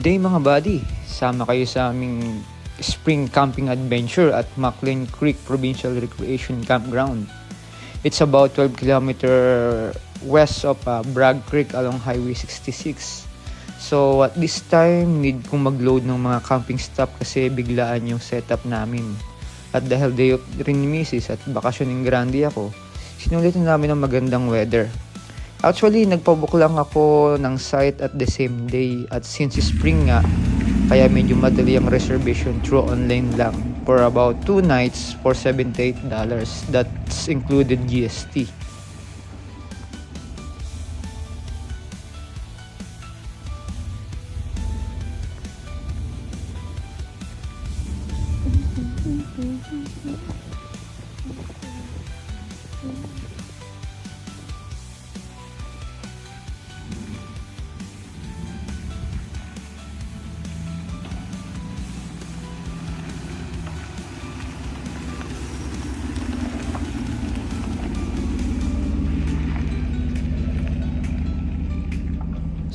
day mga buddy! Sama kayo sa aming spring camping adventure at McLean Creek Provincial Recreation Campground. It's about 12 km west of Bragg Creek along Highway 66. So at this time, need kong mag-load ng mga camping stuff kasi biglaan yung setup namin. At dahil day off rin ni Mrs. at bakasyon ng grande ako, sinulitan namin ng magandang weather. Actually, nagpabook lang ako ng site at the same day at since spring nga, kaya medyo madali ang reservation through online lang for about 2 nights for $78. That's included GST.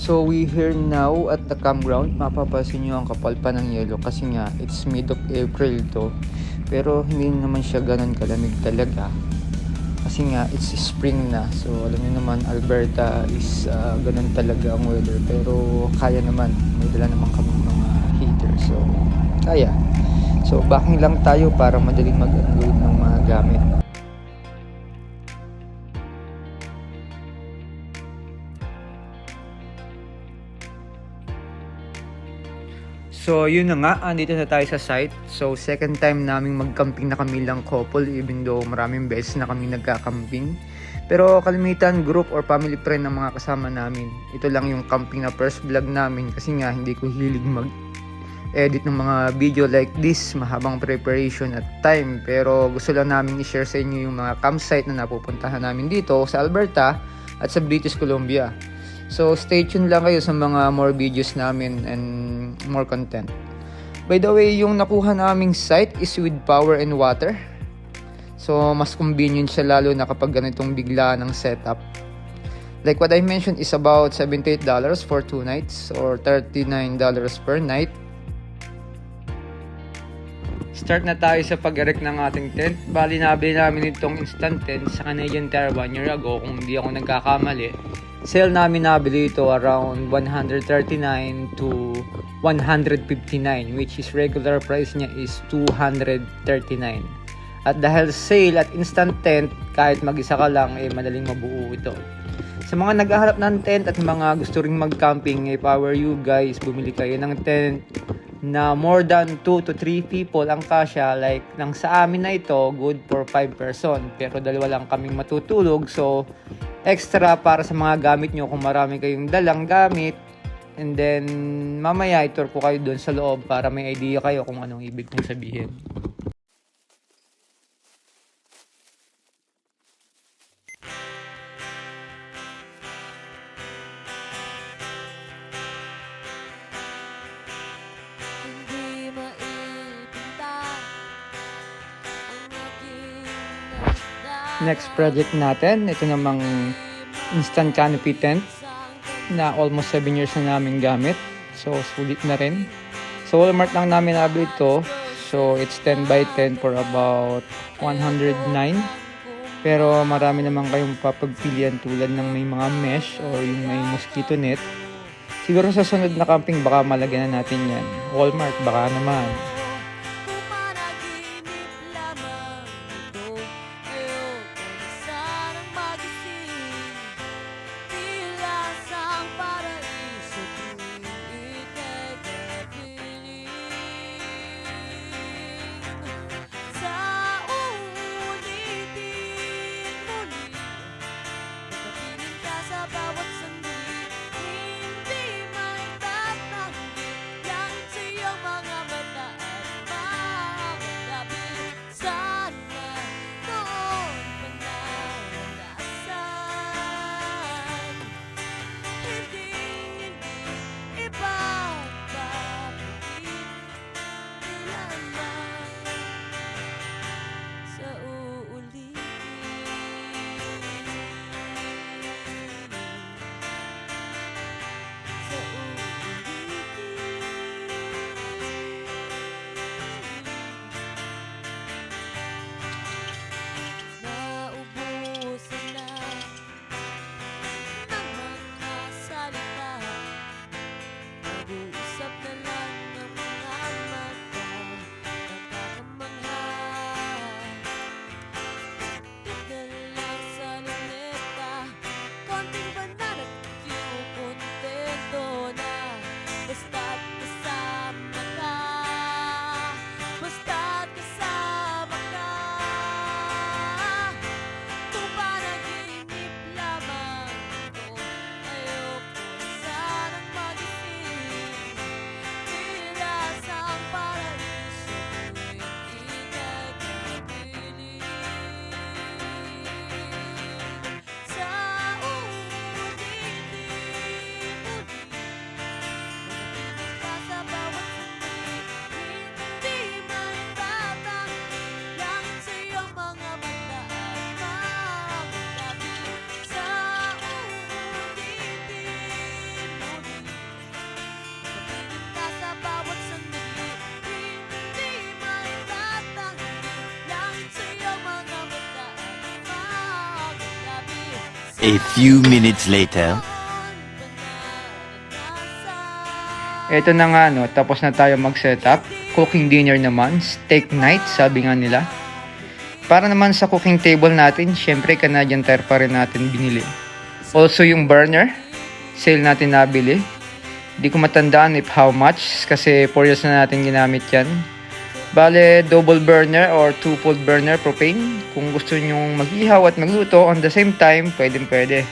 So we here now at the campground. Mapapansin nyo ang kapal pa ng yelo kasi nga it's mid of April to. Pero hindi naman siya ganun kalamig talaga. Kasi nga it's spring na. So alam niyo naman Alberta is ganun talaga ang weather. Pero kaya naman. May dala naman kami mga heater. So kaya. So backing lang tayo para madaling mag-unload ng mga gamit. So yun na nga, andito na tayo sa site. So second time naming mag-camping na kami lang couple even though maraming beses na kami nagka-camping. Pero kalimitan group or family friend ng mga kasama namin. Ito lang yung camping na first vlog namin kasi nga hindi ko hilig mag-edit ng mga video like this. Mahabang preparation at time. Pero gusto lang namin i-share sa inyo yung mga campsite na napupuntahan namin dito sa Alberta at sa British Columbia. So stay tuned lang kayo sa mga more videos namin and more content. By the way, yung nakuha naming site is with power and water. So mas convenient siya lalo na kapag ganitong bigla ng setup. Like what I mentioned is about $78 for 2 nights or $39 per night. Start na tayo sa pag-erect ng ating tent. Bali nabili namin itong instant tent sa Canadian Tire 1 year ago kung hindi ako nagkakamali. Sale namin nabili ito around $139 to $159 which is regular price niya is $239. At dahil sale at instant tent, kahit mag-isa ka lang madaling mabuo ito. Sa mga naghahanap ng tent at mga gusto ring mag-camping, if I were you guys, bumili kayo ng tent na more than 2 to 3 people ang kasya. Like nang sa amin na ito, good for 5 person. Pero dalawa lang kaming matutulog. So, extra para sa mga gamit nyo kung marami kayong dalang gamit. And then, mamaya i-tour ko kayo doon sa loob para may idea kayo kung anong ibig kong sabihin. Next project natin, ito namang instant canopy tent na almost 7 years na namin gamit. So, sulit na rin. So, Walmart lang namin nabili ito. So, it's 10 by 10 for about $109. Pero marami naman kayong papagpilian tulad ng may mga mesh or yung may mosquito net. Siguro sa sunod na camping baka malagyan na natin yan. Walmart baka naman. A few minutes later. Eto na nga no, tapos na tayo mag-setup. Cooking dinner naman, steak night sabi nga nila. Para naman sa cooking table natin, syempre Canadian Tire pa rin natin binili. Also yung burner, sale natin nabili. Di ko matandaan if how much kasi 4 years na natin ginamit yan. Bale, double burner or two-fold burner propane. Kung gusto nyong mag-ihaw at magluto on the same time, pwede.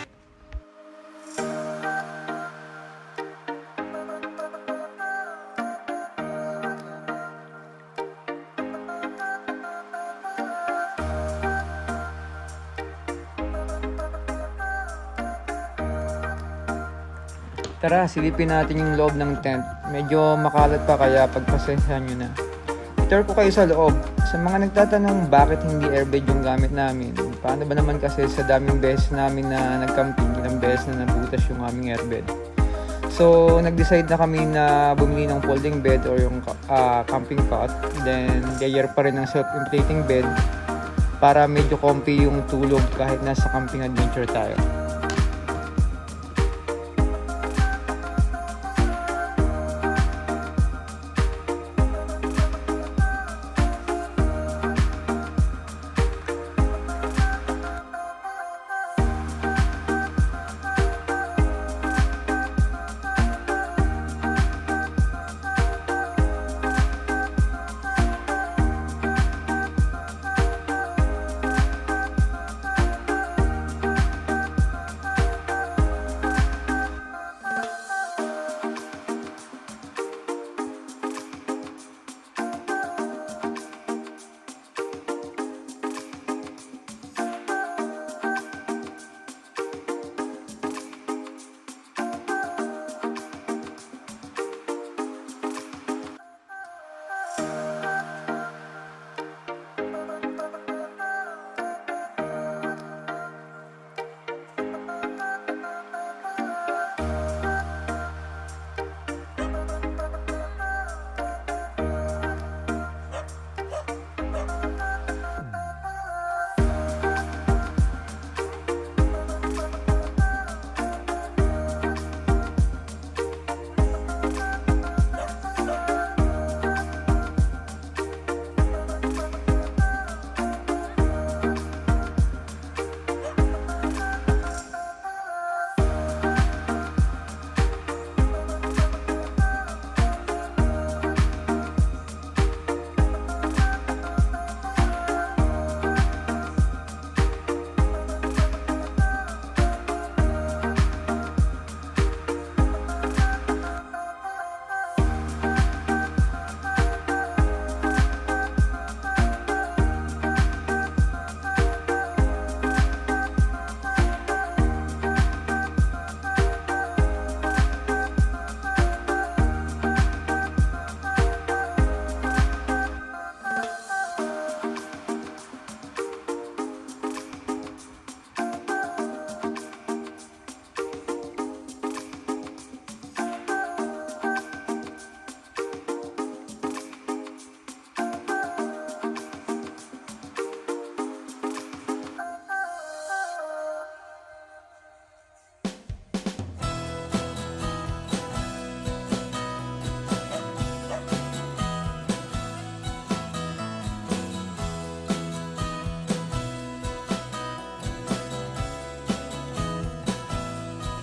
Tara, silipin natin yung loob ng tent. Medyo makalat pa kaya pagpasensyahan nyo na. Tour ko kayo sa loob. Sa mga nagtatanong bakit hindi airbed yung gamit namin, paano ba naman kasi sa daming beses namin na nagcamping, ilang beses na nabutas yung aming airbed. So, nag-decide na kami na bumili ng folding bed or yung camping cot. Then, layer pa rin ng self-inflating bed para medyo comfy yung tulog kahit nasa camping adventure tayo.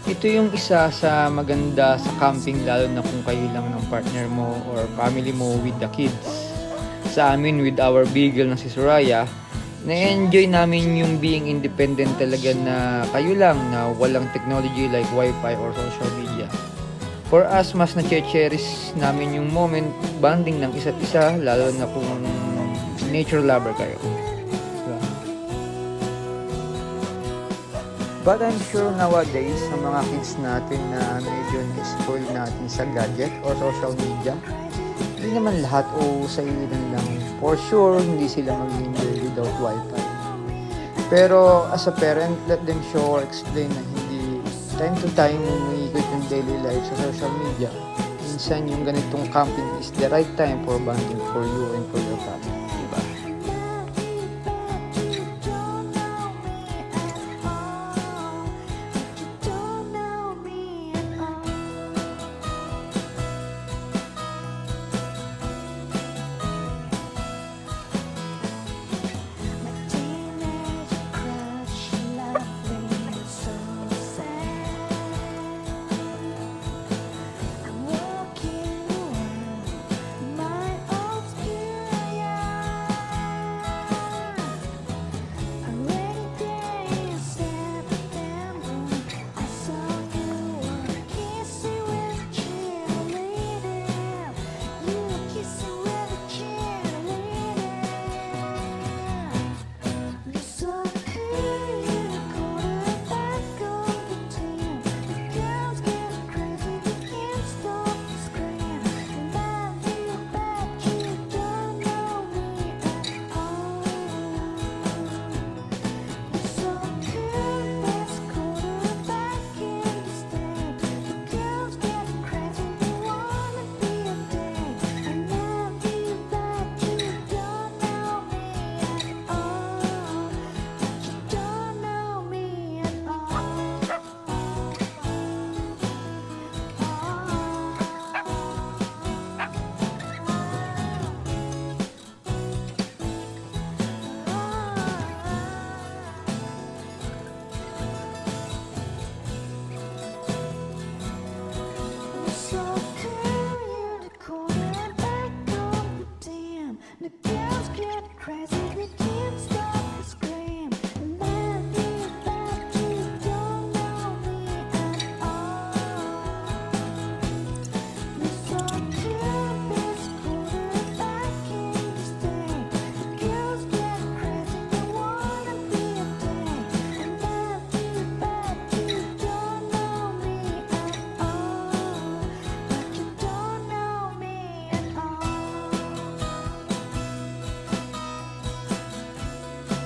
Ito yung isa sa maganda sa camping lalo na kung kayo lang ng partner mo or family mo with the kids. Sa amin with our beagle na si Soraya, na-enjoy namin yung being independent talaga na kayo lang na walang technology like wifi or social media. For us, mas na-cherish namin yung moment bonding ng isa't isa lalo na kung nature lover kayo. But I'm sure nowadays, sa mga kids natin na medyo na-spoil natin sa gadget or social media, hindi naman lahat o sa ilan lang. For sure, hindi sila mag-enjoy without wifi. Pero as a parent, let them show or explain na hindi time to time umiikot yung daily life sa social media. Minsan yung ganitong camping is the right time for bonding for you and for your family. Diba?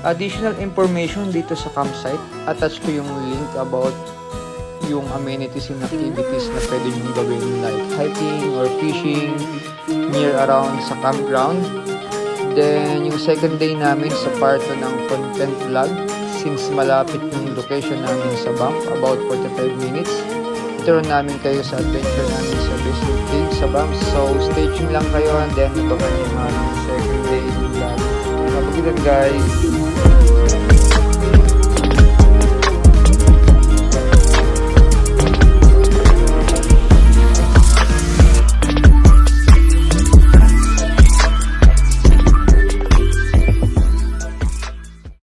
Additional information dito sa campsite, attach ko yung link about yung amenities and activities na pwede nyo gawin like hiking or fishing near around sa campground. Then, yung second day namin sa part ng content vlog, since malapit yung location namin sa Banff, about 45 minutes, ituron namin kayo sa adventure namin sa Basil Cave sa Banff. So, stay tuned lang kayo and then abangan yung second day vlog. Have a good one, guys!